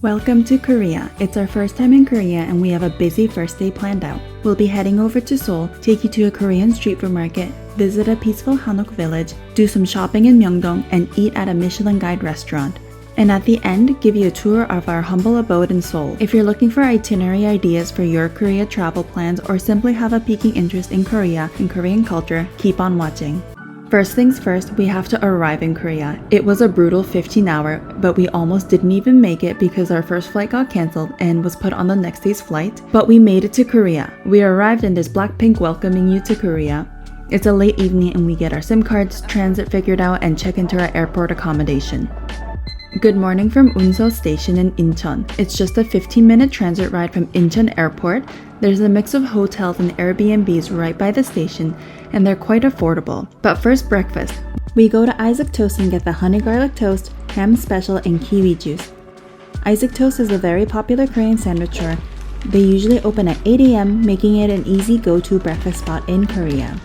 Welcome to Korea. It's our first time in Korea and we have a busy first day planned out. We'll be heading over to Seoul, take you to a Korean street food market, visit a peaceful Hanok village, do some shopping in Myeongdong, and eat at a Michelin Guide restaurant. And at the end, give you a tour of our humble abode in Seoul. If you're looking for itinerary ideas for your Korea travel plans or simply have a piquing interest in Korea and Korean culture, keep on watching. First things first, we have to arrive in Korea. It was a brutal 15-hour, but we almost didn't even make it because our first flight got cancelled and was put on the next day's flight. But we made it to Korea. We arrived and there's Blackpink welcoming you to Korea. It's a late evening and we get our SIM cards, transit figured out, and check into our airport accommodation. Good morning from Unso Station in Incheon. It's just a 15-minute transit ride from Incheon Airport. There's a mix of hotels and Airbnbs right by the station, and they're quite affordable. But first, breakfast. We go to Isaac Toast and get the honey garlic toast, ham special, and kiwi juice. Isaac Toast is a very popular Korean sandwich store. They usually open at 8 a.m., making it an easy go-to breakfast spot in Korea.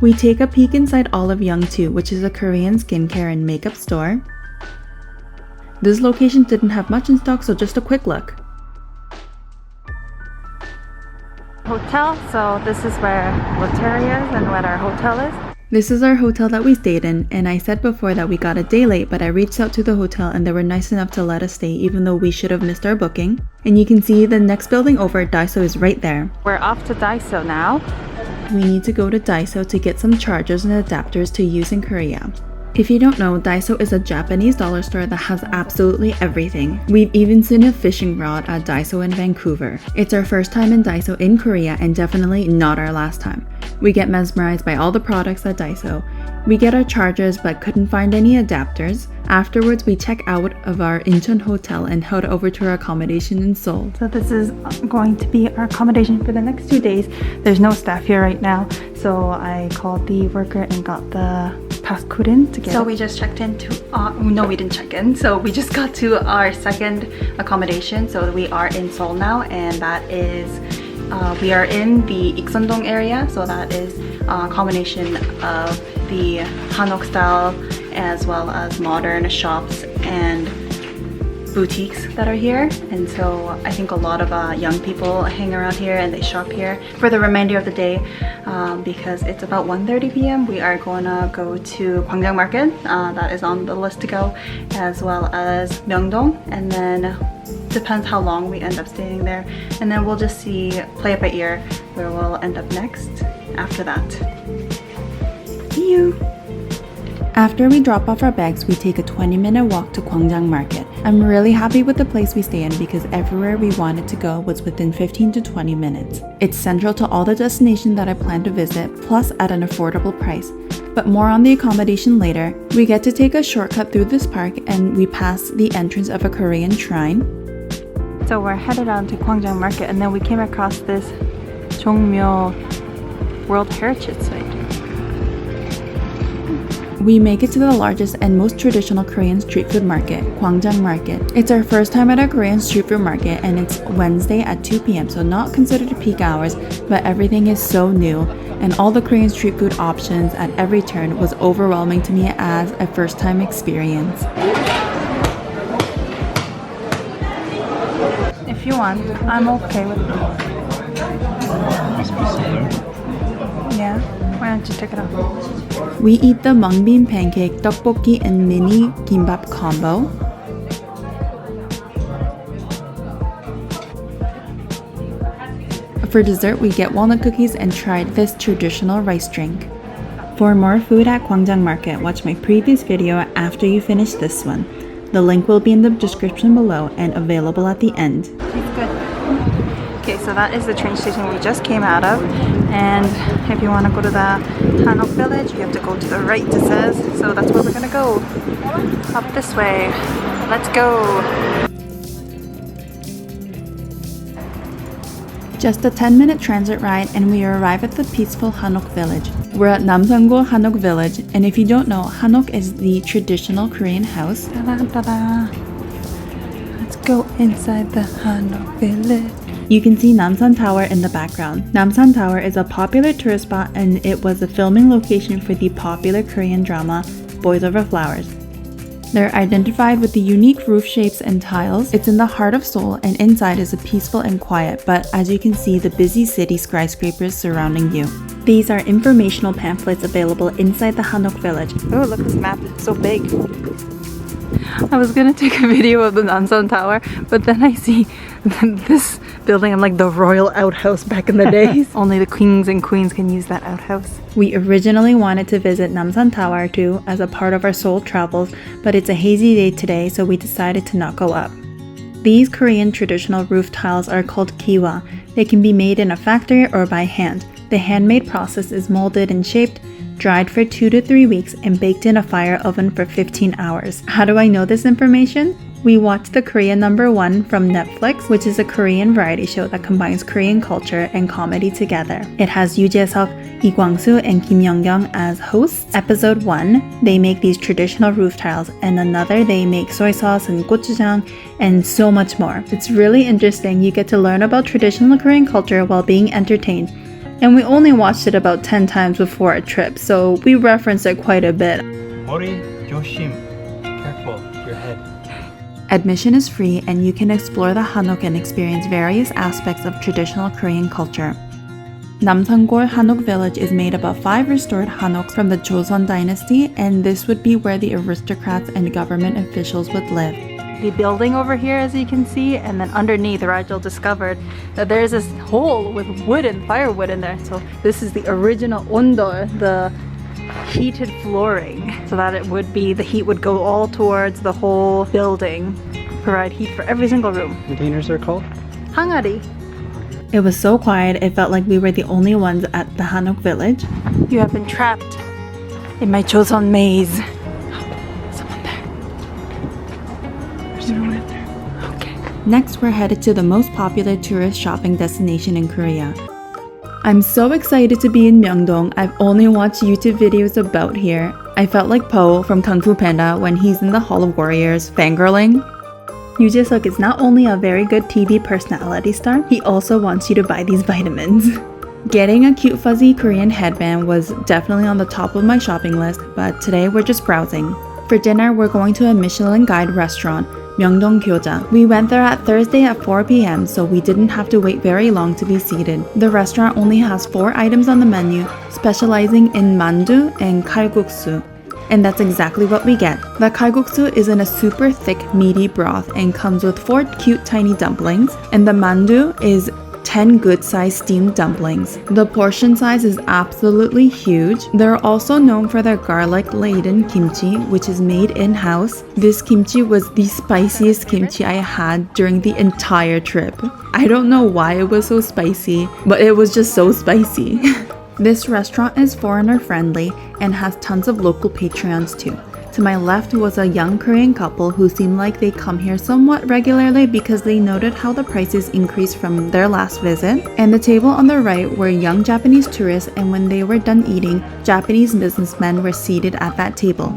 We take a peek inside Olive Young 2, which is a Korean skincare and makeup store. This location didn't have much in stock, so just a quick look. Hotel, so this is where Loteria is and what our hotel is. This is our hotel that we stayed in, and I said before that we got a day late, but I reached out to the hotel and they were nice enough to let us stay even though we should have missed our booking. And you can see the next building over, Daiso, is right there. We're off to Daiso now. We need to go to Daiso to get some chargers and adapters to use in Korea. If you don't know, Daiso is a Japanese dollar store that has absolutely everything. We've even seen a fishing rod at Daiso in Vancouver. It's our first time in Daiso in Korea and definitely not our last time. We get mesmerized by all the products at Daiso. We get our chargers but couldn't find any adapters. Afterwards, we check out of our Incheon hotel and head over to our accommodation in Seoul. So this is going to be our accommodation for the next 2 days. There's no staff here right now, so I called the worker and got the passcode in to get. So we just checked into, no, we didn't check in. So we just got to our second accommodation. So we are in Seoul now, and that is, we are in the Ikseondong area. So that is a combination of the Hanok style as well as modern shops and boutiques that are here. And so I think a lot of young people hang around here and they shop here for the remainder of the day. Because it's about 1:30 p.m. we are gonna go to Gwangjang Market, that is on the list to go, as well as Myeongdong, and then depends how long we end up staying there, and then we'll just play it by ear where we'll end up next after that. See you! After we drop off our bags, we take a 20-minute walk to Gwangjang Market. I'm really happy with the place we stay in because everywhere we wanted to go was within 15 to 20 minutes. It's central to all the destinations that I plan to visit, plus at an affordable price. But more on the accommodation later. We get to take a shortcut through this park and we pass the entrance of a Korean shrine. So we're headed on to Gwangjang Market, and then we came across this Jongmyo World Heritage Site. We make it to the largest and most traditional Korean street food market, Gwangjang Market. It's our first time at a Korean street food market, and it's Wednesday at 2 p.m. so not considered peak hours, but everything is so new, and all the Korean street food options at every turn was overwhelming to me as a first-time experience. If you want, I'm okay with this. Yeah, why don't you check it out? We eat the mungbean pancake, tteokbokki, and mini kimbap combo. For dessert, we get walnut cookies and tried this traditional rice drink. For more food at Gwangjang Market, watch my previous video after you finish this one. The link will be in the description below and available at the end. It's good. Okay, so that is the train station we just came out of, and if you want to go to the Hanok village, you have to go to the right, it says, so that's where we're gonna go, up this way. Let's go! Just a 10-minute transit ride and we arrive at the peaceful Hanok village. We're at Namsan-go Hanok village, and if you don't know, Hanok is the traditional Korean house. Let's go inside the Hanok village. You can see Namsan Tower in the background. Namsan Tower is a popular tourist spot and it was a filming location for the popular Korean drama Boys Over Flowers. They're identified with the unique roof shapes and tiles. It's in the heart of Seoul, and inside is peaceful and quiet, but as you can see, the busy city skyscrapers surrounding you. These are informational pamphlets available inside the Hanok Village. Oh, look, this map is so big. I was gonna take a video of the Namsan Tower, but then I see this building. I'm like, the royal outhouse back in the days. Only the kings and queens can use that outhouse. We originally wanted to visit Namsan Tower too as a part of our Seoul travels, but it's a hazy day today, so we decided to not go up. These Korean traditional roof tiles are called kiwa. They can be made in a factory or by hand. The handmade process is molded and shaped, dried for 2 to 3 weeks, and baked in a fire oven for 15 hours. How do I know this information? We watched the Korea #1 from Netflix, which is a Korean variety show that combines Korean culture and comedy together. It has Yoo Jae-seok, Lee Kwang-soo, and Kim Young-young as hosts. Episode 1, they make these traditional roof tiles, and another they make soy sauce and gochujang, and so much more. It's really interesting. You get to learn about traditional Korean culture while being entertained. And we only watched it about 10 times before our trip, so we referenced it quite a bit. 머리 조심. Careful, your head. Admission is free, and you can explore the Hanok and experience various aspects of traditional Korean culture. Namsan-gol Hanok Village is made up of 5 restored Hanoks from the Joseon dynasty, and this would be where the aristocrats and government officials would live. The building over here, as you can see, and then underneath, Rachel discovered that there's this hole with wood and firewood in there. So this is the original ondol, the heated flooring, so that it would be, the heat would go all towards the whole building, provide heat for every single room. Containers are called? Hangari. It was so quiet, it felt like we were the only ones at the Hanok Village. You have been trapped in my Joseon maze. Someone there. There's someone in there. Okay. Next, we're headed to the most popular tourist shopping destination in Korea. I'm so excited to be in Myeongdong. I've only watched YouTube videos about here. I felt like Po from Kung Fu Panda when he's in the Hall of Warriors, fangirling. Yoo Jae-seok is not only a very good TV personality star, he also wants you to buy these vitamins. Getting a cute fuzzy Korean headband was definitely on the top of my shopping list, but today we're just browsing. For dinner, we're going to a Michelin Guide restaurant, Myeongdong Gyoja. We went there at Thursday at 4 p.m, so we didn't have to wait very long to be seated. The restaurant only has 4 items on the menu, specializing in mandu and kalguksu. And that's exactly what we get. The kalguksu is in a super thick, meaty broth and comes with 4 cute tiny dumplings, and the mandu is 10 good-sized steamed dumplings. The portion size is absolutely huge. They're also known for their garlic-laden kimchi, which is made in-house. This kimchi was the spiciest kimchi I had during the entire trip. I don't know why it was so spicy, but it was just so spicy. This restaurant is foreigner-friendly and has tons of local patrons too. To my left was a young Korean couple who seemed like they come here somewhat regularly because they noted how the prices increased from their last visit. And the table on the right were young Japanese tourists, and when they were done eating, Japanese businessmen were seated at that table.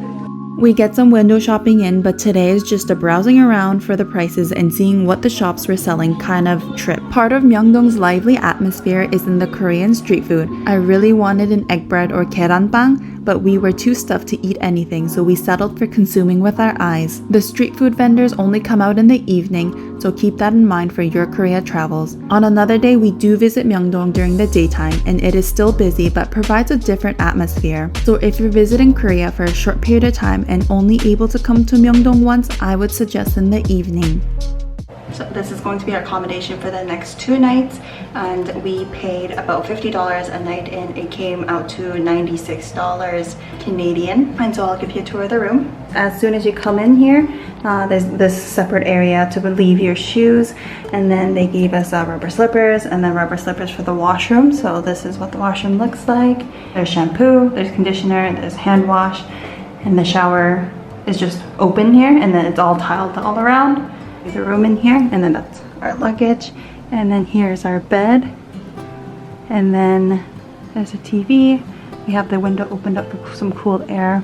We get some window shopping in, but today is just a browsing around for the prices and seeing what the shops were selling kind of trip. Part of Myeongdong's lively atmosphere is in the Korean street food. I really wanted an egg bread or keranbang, but we were too stuffed to eat anything, so we settled for consuming with our eyes. The street food vendors only come out in the evening, so keep that in mind for your Korea travels. On another day, we do visit Myeongdong during the daytime, and it is still busy but provides a different atmosphere. So if you're visiting Korea for a short period of time and only able to come to Myeongdong once, I would suggest in the evening. So this is going to be our accommodation for the next 2 nights, and we paid about $50 a night, and it came out to $96 Canadian. And so I'll give you a tour of the room. As soon as you come in here, there's this separate area to leave your shoes, and then they gave us rubber slippers and then rubber slippers for the washroom. So this is what the washroom looks like. There's shampoo, there's conditioner, there's hand wash, and the shower is just open here, and then it's all tiled all around. There's a room in here, and then that's our luggage, and then here's our bed, and then there's a TV. We have the window opened up for some cool air,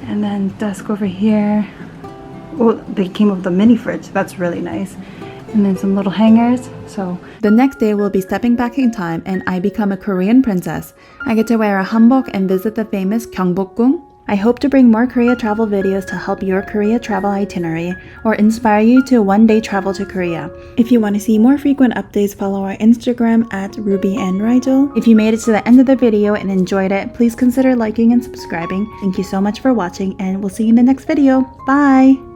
and then desk over here. Oh, they came with the mini fridge. That's really nice. And then some little hangers. So the next day we'll be stepping back in time, and I become a Korean princess. I get to wear a hanbok and visit the famous Gyeongbokgung. I hope to bring more Korea travel videos to help your Korea travel itinerary or inspire you to one-day travel to Korea. If you want to see more frequent updates, follow our Instagram at Ruby and Rigel. If you made it to the end of the video and enjoyed it, please consider liking and subscribing. Thank you so much for watching, and we'll see you in the next video. Bye!